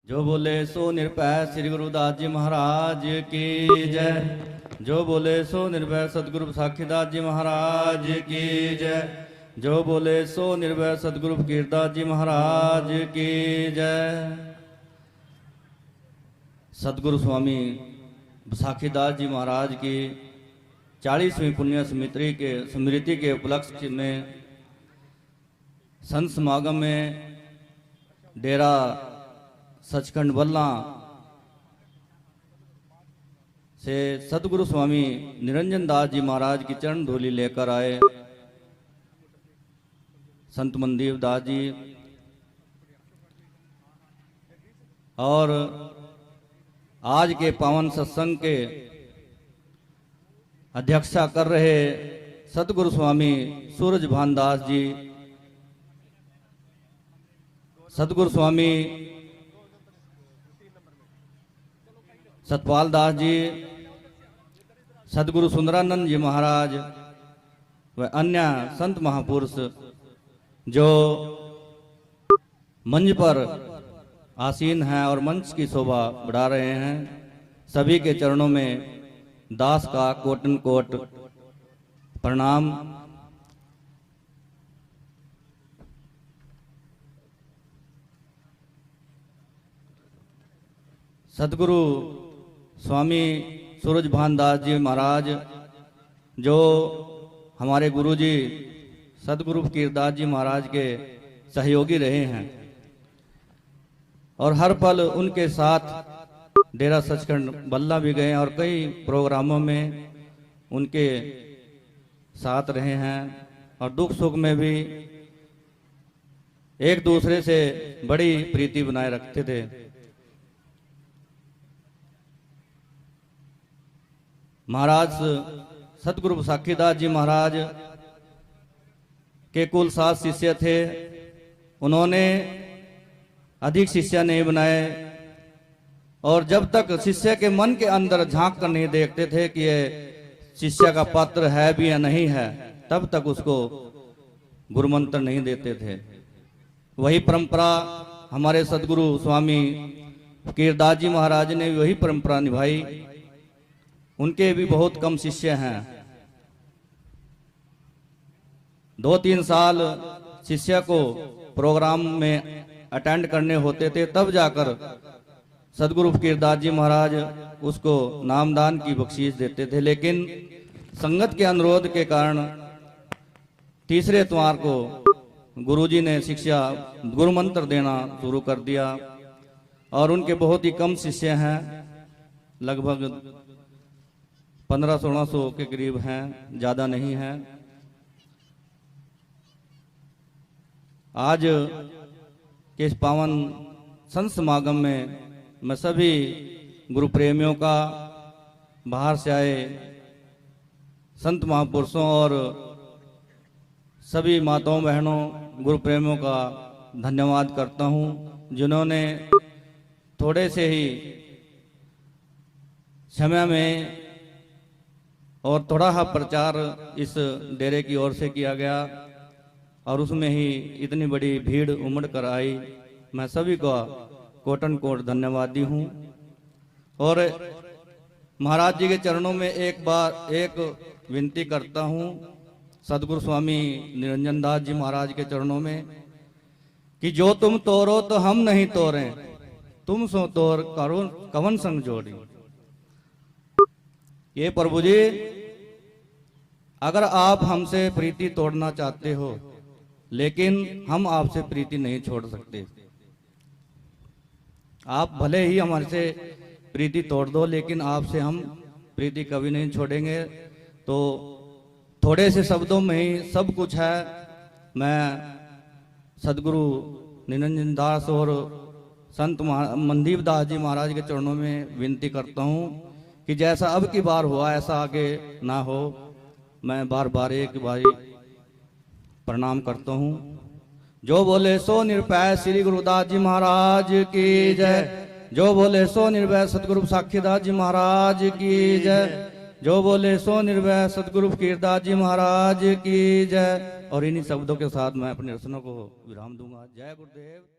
जो बोले सो निर्भय श्री गुरुदास जी महाराज की जय। जो बोले सो निर्भय सतगुरु साखीदास जी महाराज की जय। जो बोले सो निर्भय सतगुरु फकीरदास जी महाराज की जय। सतगुरु स्वामी साखीदास जी महाराज की 40वीं पुण्य स्मृति के उपलक्ष्य में संत समागम में डेरा सचखंड बल्ला से सतगुरु स्वामी निरंजन दास जी महाराज की चरण धूलि लेकर आए संत मनदीप दास जी और आज के पावन सत्संग के अध्यक्षता कर रहे सतगुरु स्वामी सूरजभान दास जी, सतगुरु स्वामी सतपाल दास जी, सतगुरु सुंदरानंद जी महाराज व अन्य संत महापुरुष जो मंच पर आसीन हैं और मंच की शोभा बढ़ा रहे हैं, सभी के चरणों में दास का कोटन कोट प्रणाम। सतगुरु स्वामी सूरजभान दास जी महाराज जो हमारे गुरुजी सतगुरु फकीरदास जी महाराज के सहयोगी रहे हैं और हर पल उनके साथ डेरा सचखंड बल्ला भी गए और कई प्रोग्रामों में उनके साथ रहे हैं और दुख सुख में भी एक दूसरे से बड़ी प्रीति बनाए रखते थे। महाराज सतगुरु साखीदास जी महाराज के कुल 7 शिष्य थे। उन्होंने अधिक शिष्य नहीं बनाए और जब तक शिष्य के मन के अंदर झांक कर नहीं देखते थे कि ये शिष्य का पात्र है भी या नहीं है, तब तक उसको गुरुमंत्र नहीं देते थे। वही परंपरा हमारे सतगुरु स्वामी फकीरदास जी महाराज ने वही परंपरा निभाई। उनके भी बहुत कम शिष्य हैं। 2-3 साल शिष्य को प्रोग्राम में अटेंड करने होते थे, तब जाकर सतगुरु फकीरदास जी महाराज उसको नामदान की बख्शीश देते थे। लेकिन संगत के अनुरोध के कारण तीसरे इतवार को गुरुजी ने शिक्षा गुरु मंत्र देना शुरू कर दिया और उनके बहुत ही कम शिष्य हैं, लगभग 1500-1600 के करीब हैं, ज़्यादा नहीं हैं। आज के इस पावन संत समागम में मैं सभी गुरु प्रेमियों का, बाहर से आए संत महापुरुषों और सभी माताओं बहनों गुरु प्रेमियों का धन्यवाद करता हूं, जिन्होंने थोड़े से ही समय में और थोड़ा सा प्रचार इस डेरे की ओर से किया गया और उसमें ही इतनी बड़ी भीड़ उमड़ कर आई। मैं सभी का कोटन कोट धन्यवादी हूँ और महाराज जी के चरणों में एक बार एक विनती करता हूँ सतगुरु स्वामी निरंजन दास जी महाराज के चरणों में कि जो तुम तोड़ो तो हम नहीं तोड़ें, तुम सो तोड़ करो कवन संग जोड़ी। ये प्रभु जी, अगर आप हमसे प्रीति तोड़ना चाहते हो, लेकिन हम आपसे प्रीति नहीं छोड़ सकते। आप भले ही हमारे से प्रीति तोड़ दो, लेकिन आपसे हम प्रीति कभी नहीं छोड़ेंगे। तो थोड़े से शब्दों में ही सब कुछ है। मैं सदगुरु निरंजन दास और संत मनदीप दास जी महाराज के चरणों में विनती करता हूँ कि जैसा अब की बार हुआ ऐसा आगे ना हो। मैं बार बार एक बारी प्रणाम करता हूँ। जो बोले सो निर्भय श्री गुरुदास जी महाराज की जय। जो बोले सो निर्भय सतगुरु साखीदास जी महाराज की जय। जो बोले सो निर्भय सतगुरु फकीरदास जी महाराज की जय। और इन्हीं शब्दों के साथ मैं अपने रचनों को विराम दूंगा। जय गुरुदेव।